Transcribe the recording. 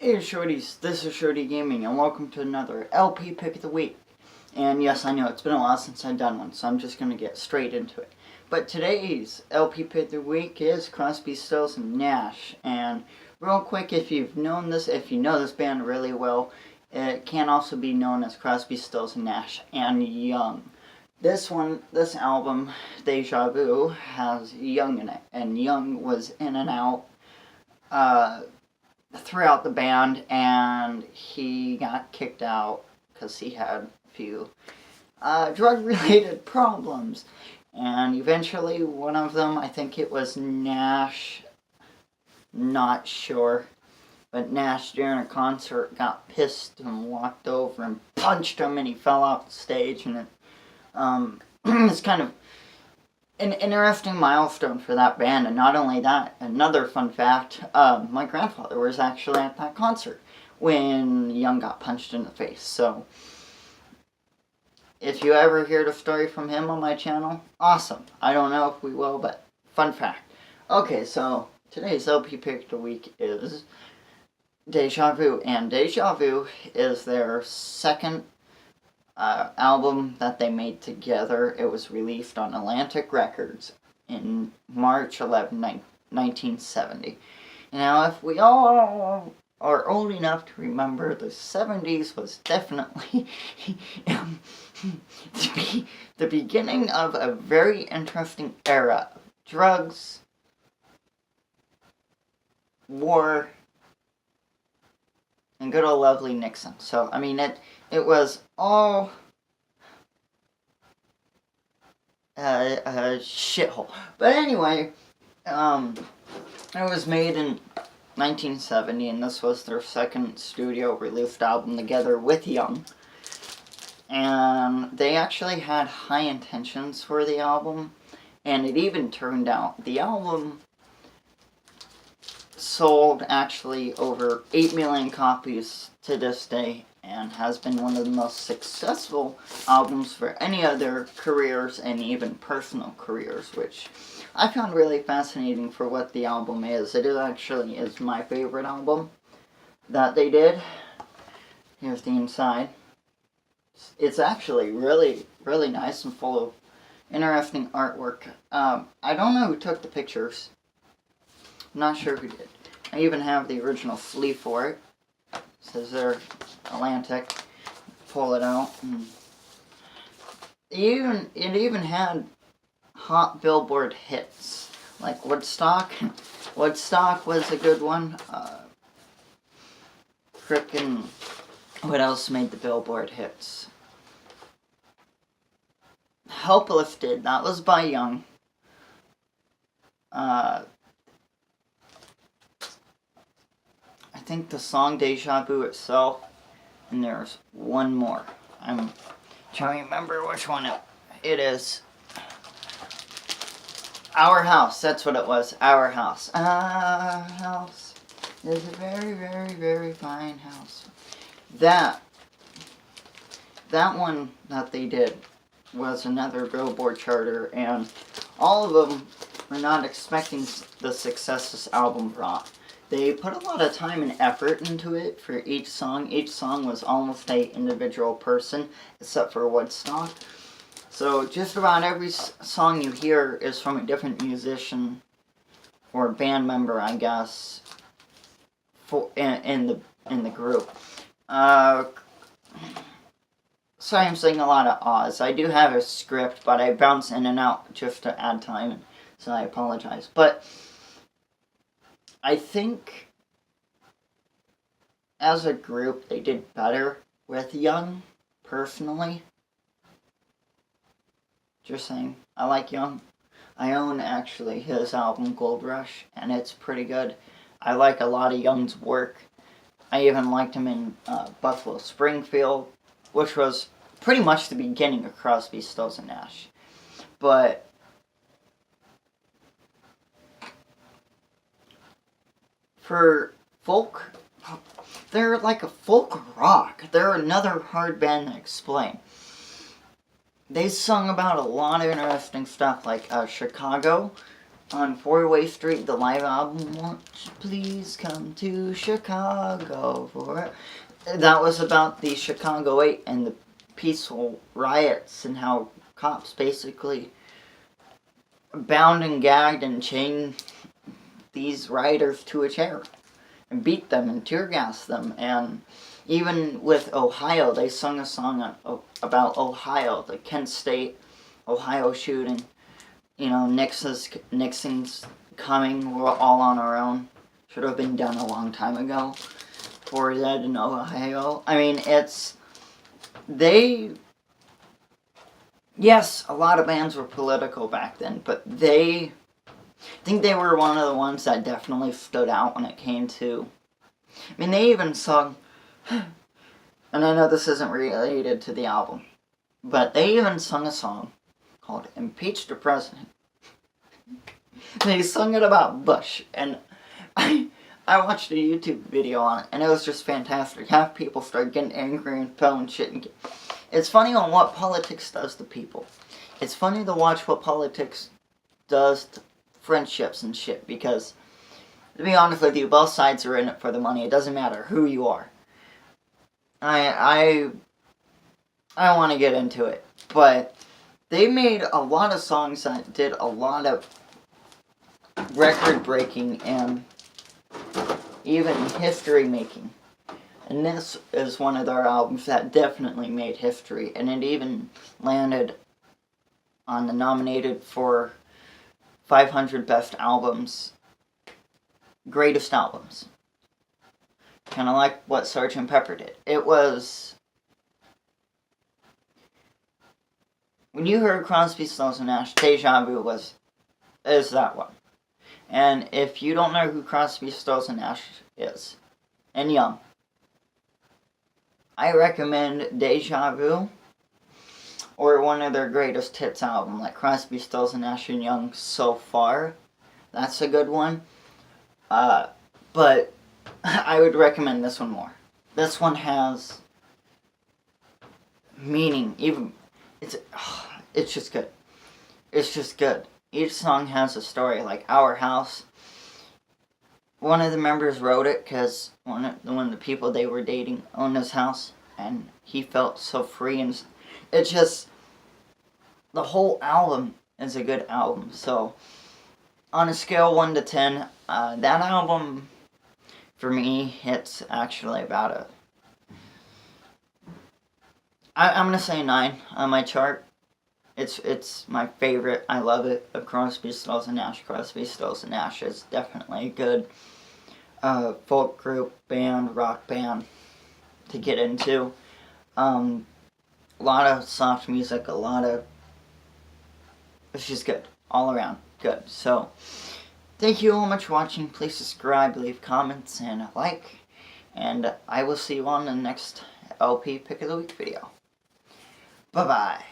Hey shorties, this is Shorty Gaming and welcome to another LP Pick of the Week. And yes, I know it's been a while since I've done one, so I'm just going to get straight into it. But today's LP Pick of the Week is Crosby, Stills, and Nash. And real quick, if you know this band really well, it can also be known as Crosby, Stills, and Nash and Young. This album, Déjà Vu, has Young in it, and Young was in and out throughout the band, and he got kicked out because he had a few drug-related problems. And eventually, one of them, I think it was Nash, not sure, but Nash during a concert got pissed and walked over and punched him, and he fell off the stage, and it's kind of an interesting milestone for that band. And not only that, another fun fact, my grandfather was actually at that concert when Young got punched in the face. So if you ever hear the story from him on my channel, awesome. I don't know if we will, but fun fact. Okay, so today's LP pick of the week is Deja Vu, and Deja Vu is their second album that they made together. It was released on Atlantic Records in March 11, 1970. Now, if we all are old enough to remember, the 70s was definitely the beginning of a very interesting era of drugs, war, and good old lovely Nixon. So, I mean, it was all a shithole. But anyway, it was made in 1970, and this was their second studio released album together with Young. And they actually had high intentions for the album, and it even turned out the album sold actually over 8 million copies to this day, and has been one of the most successful albums for any other careers and even personal careers, which I found really fascinating for what the album is. It actually is my favorite album that they did. Here's the inside. It's actually really, really nice and full of interesting artwork. I don't know who took the pictures. I'm not sure who did. I even have the original sleeve for it. It says there, Atlantic. Pull it out. And it even had hot Billboard hits, like Woodstock. Woodstock was a good one. Frickin', what else made the Billboard hits? Help Lifted, that was by Young. I think the song Deja Vu itself, and there's one more. I'm trying to remember which one it is. Our House, that's what it was. Our House. Our house is a very, very, very fine house. That one that they did was another Billboard charter, and all of them were not expecting the success this album brought. They put a lot of time and effort into it for each song. Each song was almost an individual person, except for Woodstock. So just about every song you hear is from a different musician or band member, I guess, in the group. Sorry, I'm saying a lot of ahs. I do have a script, but I bounce in and out just to add time, so I apologize. But I think as a group they did better with Young, personally. Just saying, I like Young. I own actually his album Gold Rush, and it's pretty good. I like a lot of Young's work. I even liked him in Buffalo Springfield, which was pretty much the beginning of Crosby, Stills, and Nash. But for folk, they're like a folk rock. They're another hard band to explain. They sung about a lot of interesting stuff, like Chicago, on Four-Way Street, the live album, won't you please come to Chicago for it? That was about the Chicago 8 and the peaceful riots and how cops basically bound and gagged and chained these rioters to a chair and beat them and tear gassed them. And even with Ohio, they sung a song about Ohio, the Kent State, Ohio shooting. You know, Nixon's coming, we're all on our own. Should have been done a long time ago. For that in Ohio. I mean, yes, a lot of bands were political back then, but I think they were one of the ones that definitely stood out when it came to, I mean, they even sung, and I know this isn't related to the album, but they even sung a song called Impeach the President. They sung it about Bush, and I watched a YouTube video on it, and it was just fantastic. Half people started getting angry and throwing shit. It's funny on what politics does to people. It's funny to watch what politics does to friendships and shit, because, to be honest with you, both sides are in it for the money. It doesn't matter who you are. I want to get into it, but they made a lot of songs that did a lot of record-breaking and even history-making. And this is one of their albums that definitely made history. And it even landed on the nominated for 500 Best Albums. Greatest Albums. Kind of like what Sgt. Pepper did. It was... When you heard Crosby, Stills, and Nash, Déjà Vu is that one. And if you don't know who Crosby, Stills, and Nash is, and young, I recommend Déjà Vu or one of their greatest hits album, like Crosby, Stills, and Nash and Young So Far. That's a good one. But I would recommend this one more. This one has meaning. Even it's just good. It's just good. Each song has a story, like Our House. One of the members wrote it because one of the people they were dating owned his house, and he felt so free. And it's just, the whole album is a good album. So, on a scale 1 to 10, that album, for me, hits actually about I'm going to say 9 on my chart. It's my favorite. I love it. Of Crosby, Stills, and Nash. Crosby, Stills, and Nash is definitely a good folk group, band, rock band to get into. A lot of soft music, it's just good. All around good. So, thank you all much for watching. Please subscribe, leave comments, and a like. And I will see you on the next LP Pick of the Week video. Bye-bye.